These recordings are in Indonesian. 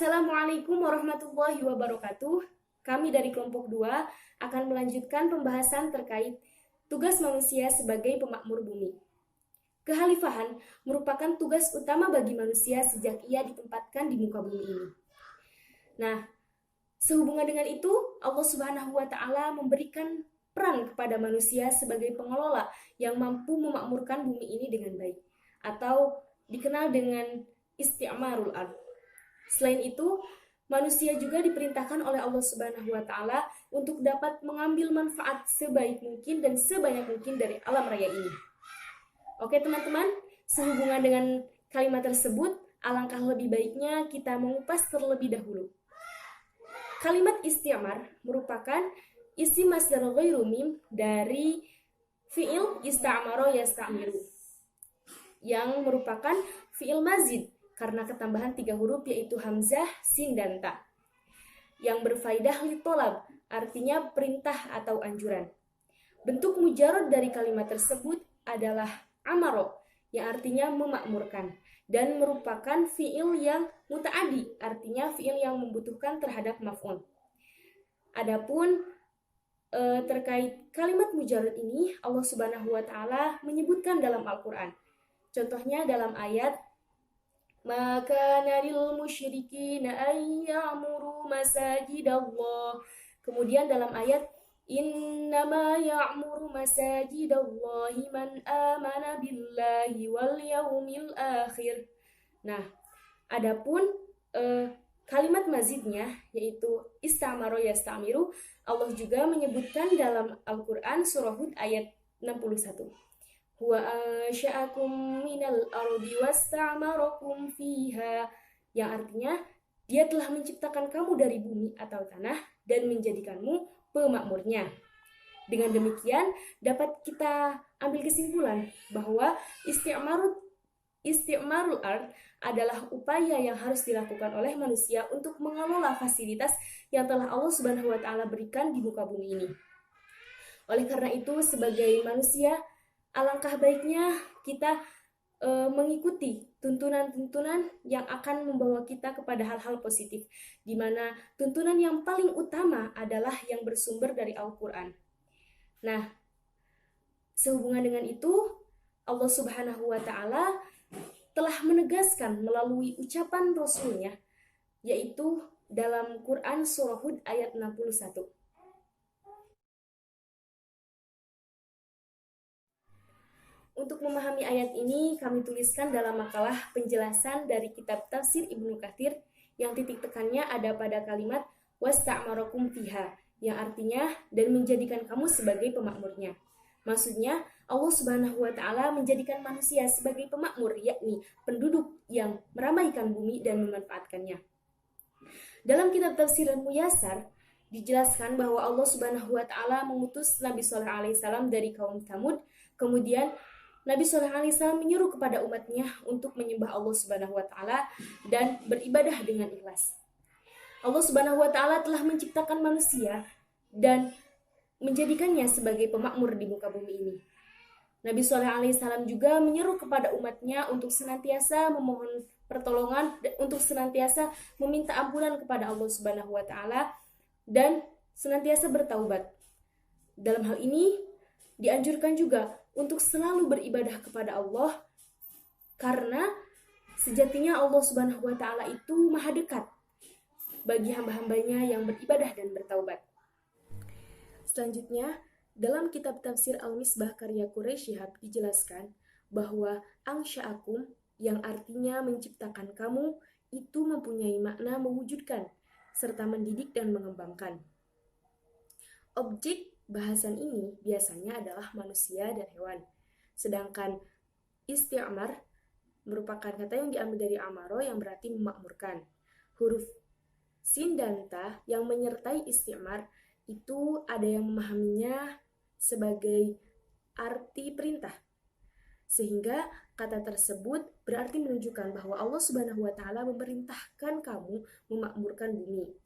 Assalamualaikum warahmatullahi wabarakatuh. Kami dari kelompok 2 akan melanjutkan pembahasan terkait tugas manusia sebagai pemakmur bumi. Kehalifahan merupakan tugas utama bagi manusia sejak ia ditempatkan di muka bumi ini. Nah, sehubungan dengan itu, Allah Subhanahu wa Ta'ala memberikan peran kepada manusia sebagai pengelola yang mampu memakmurkan bumi ini dengan baik, atau dikenal dengan isti'marul ard. Selain itu, manusia juga diperintahkan oleh Allah Subhanahu wa Ta'ala untuk dapat mengambil manfaat sebaik mungkin dan sebanyak mungkin dari alam raya ini. Oke teman-teman, sehubungan dengan kalimat tersebut, alangkah lebih baiknya kita mengupas terlebih dahulu. Kalimat isti'mar merupakan isim masdar ghairu mim dari fi'il ista'mara yasta'miru, yang merupakan fi'il mazid karena ketambahan 3 huruf yaitu hamzah, sin, dan ta, yang berfaidah litolab, artinya perintah atau anjuran. Bentuk mujarad dari kalimat tersebut adalah amaro, yang artinya memakmurkan, dan merupakan fi'il yang muta'adi, artinya fi'il yang membutuhkan terhadap maf'ul. Adapun terkait kalimat mujarad ini, Allah Subhanahu wa Ta'ala menyebutkan dalam Al-Quran. Contohnya dalam ayat maka naril musyrikin ay ya'muru masajidallah. Kemudian dalam ayat innama ya'muru masajidallahi man amana billahi wal yaumil akhir. Nah, adapun kalimat mazidnya yaitu istamaro yastamiru, Allah juga menyebutkan dalam Al-Qur'an surah Hud ayat 61. Huwa ansha'akum minal ardi wasta'marakum fiha, yang artinya dia telah menciptakan kamu dari bumi atau tanah dan menjadikanmu pemakmurnya. Dengan demikian dapat kita ambil kesimpulan bahwa isti'marul ard adalah upaya yang harus dilakukan oleh manusia untuk mengelola fasilitas yang telah Allah Subhanahu wa Ta'ala berikan di muka bumi ini. Oleh karena itu, sebagai manusia, alangkah baiknya kita mengikuti tuntunan-tuntunan yang akan membawa kita kepada hal-hal positif, di mana tuntunan yang paling utama adalah yang bersumber dari Al-Quran. Nah, sehubungan dengan itu, Allah Subhanahu wa Ta'ala telah menegaskan melalui ucapan Rasulnya, yaitu dalam Quran surah Hud ayat 61. Untuk memahami ayat ini, kami tuliskan dalam makalah penjelasan dari kitab tafsir Ibnu Katsir yang titik tekannya ada pada kalimat wasta'marakum fiha, yang artinya dan menjadikan kamu sebagai pemakmurnya. Maksudnya, Allah Subhanahu wa Ta'ala menjadikan manusia sebagai pemakmur, yakni penduduk yang meramaikan bumi dan memanfaatkannya. Dalam kitab tafsir Al-Muyassar dijelaskan bahwa Allah Subhanahu wa Ta'ala mengutus Nabi Shallallahu alaihi wasallam dari kaum Tsamud. Kemudian Nabi Shallallahu alaihi wasallam menyuruh kepada umatnya untuk menyembah Allah Subhanahu wa Ta'ala dan beribadah dengan ikhlas. Allah Subhanahu wa Ta'ala telah menciptakan manusia dan menjadikannya sebagai pemakmur di muka bumi ini. Nabi Shallallahu alaihi wasallam juga menyeru kepada umatnya untuk senantiasa memohon pertolongan, untuk senantiasa meminta ampunan kepada Allah Subhanahu wa Ta'ala dan senantiasa bertaubat. Dalam hal ini dianjurkan juga untuk selalu beribadah kepada Allah, karena sejatinya Allah Subhanahu wa Ta'ala itu maha dekat bagi hamba-hambanya yang beribadah dan bertaubat. Selanjutnya, dalam kitab tafsir Al-Misbah karya Quraisy Shihab dijelaskan bahwa ansha'akum, yang artinya menciptakan kamu, itu mempunyai makna mewujudkan serta mendidik dan mengembangkan. Objek bahasan ini biasanya adalah manusia dan hewan. Sedangkan isti'mar merupakan kata yang diambil dari amaro yang berarti memakmurkan. Huruf sin dan ta yang menyertai isti'mar itu ada yang memahaminya sebagai arti perintah. Sehingga kata tersebut berarti menunjukkan bahwa Allah Subhanahu wa Ta'ala memerintahkan kamu memakmurkan bumi.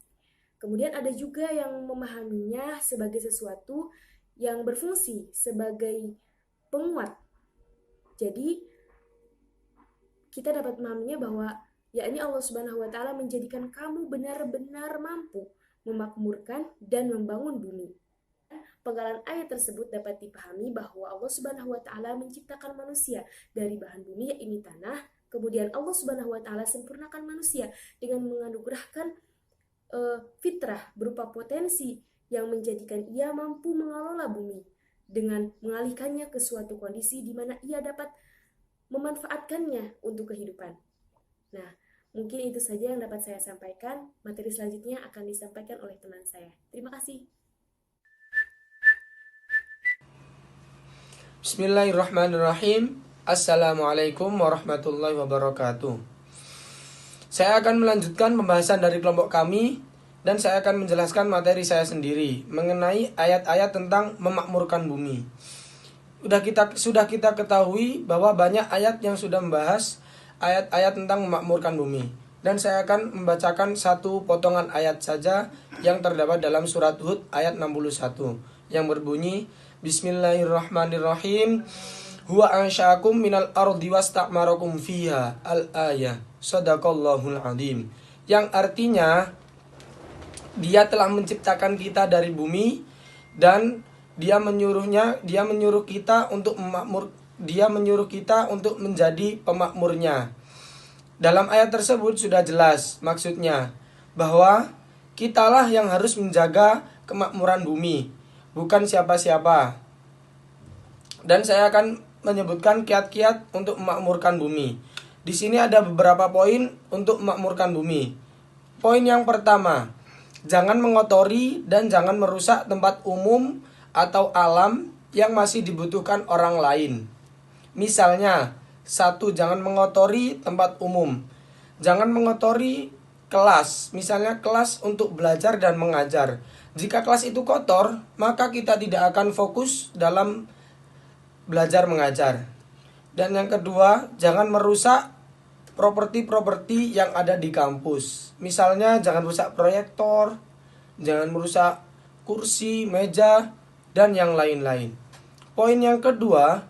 Kemudian ada juga yang memahaminya sebagai sesuatu yang berfungsi sebagai penguat. Jadi kita dapat memahaminya bahwa yakni Allah Subhanahu wa taala menjadikan kamu benar-benar mampu memakmurkan dan membangun bumi. Penggalan ayat tersebut dapat dipahami bahwa Allah Subhanahu wa taala menciptakan manusia dari bahan bumi yakni tanah, kemudian Allah Subhanahu wa taala sempurnakan manusia dengan menganugerahkan fitrah berupa potensi yang menjadikan ia mampu mengelola bumi dengan mengalihkannya ke suatu kondisi di mana ia dapat memanfaatkannya untuk kehidupan. Nah, mungkin itu saja yang dapat saya sampaikan. Materi selanjutnya akan disampaikan oleh teman saya. Terima kasih. Bismillahirrahmanirrahim. Assalamualaikum warahmatullahi wabarakatuh. Saya akan melanjutkan pembahasan dari kelompok kami dan saya akan menjelaskan materi saya sendiri mengenai ayat-ayat tentang memakmurkan bumi. Sudah kita ketahui bahwa banyak ayat yang sudah membahas ayat-ayat tentang memakmurkan bumi. Dan saya akan membacakan satu potongan ayat saja yang terdapat dalam surat Hud ayat 61 yang berbunyi, Bismillahirrahmanirrahim. Huwa ansha'akum minal ardi wasta'marakum fiha al-ayah. Shadaqallahul azim. Yang artinya Dia telah menciptakan kita dari bumi dan Dia menyuruh kita untuk menjadi pemakmurnya. Dalam ayat tersebut sudah jelas maksudnya bahwa kitalah yang harus menjaga kemakmuran bumi, bukan siapa-siapa. Dan saya akan menyebutkan kiat-kiat untuk memakmurkan bumi. Di sini ada beberapa poin untuk memakmurkan bumi. Poin yang pertama, jangan mengotori dan jangan merusak tempat umum atau alam yang masih dibutuhkan orang lain. Misalnya, 1. Jangan mengotori tempat umum. Jangan mengotori kelas, misalnya kelas untuk belajar dan mengajar. Jika kelas itu kotor, maka kita tidak akan fokus dalam belajar mengajar. Dan yang kedua, jangan merusak properti-properti yang ada di kampus. Misalnya jangan rusak proyektor, jangan merusak kursi, meja, dan yang lain-lain. Poin yang kedua,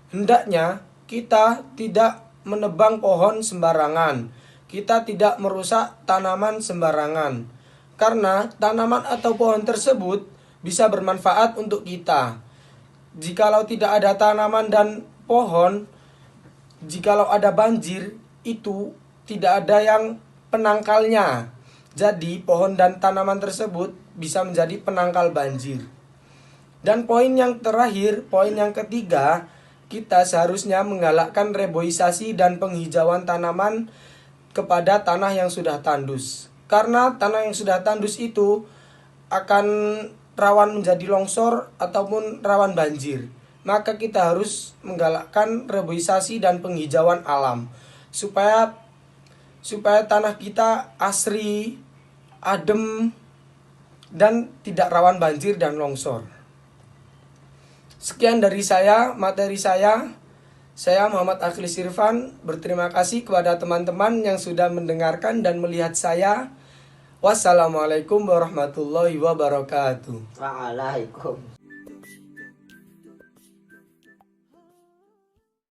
hendaknya kita tidak menebang pohon sembarangan. Kita tidak merusak tanaman sembarangan. Karena tanaman atau pohon tersebut bisa bermanfaat untuk kita. Jikalau tidak ada tanaman dan pohon, jikalau ada banjir, itu tidak ada yang penangkalnya. Jadi pohon dan tanaman tersebut bisa menjadi penangkal banjir. Dan poin yang terakhir, poin yang ketiga, kita seharusnya menggalakkan reboisasi dan penghijauan tanaman kepada tanah yang sudah tandus. Karena tanah yang sudah tandus itu akan rawan menjadi longsor ataupun rawan banjir. Maka kita harus menggalakkan reboisasi dan penghijauan alam supaya tanah kita asri, adem, dan tidak rawan banjir dan longsor. Sekian dari saya, materi saya. Saya Muhammad Akhlis Irfan berterima kasih kepada teman-teman yang sudah mendengarkan dan melihat saya. Wassalamualaikum warahmatullahi wabarakatuh. Waalaikumsalam.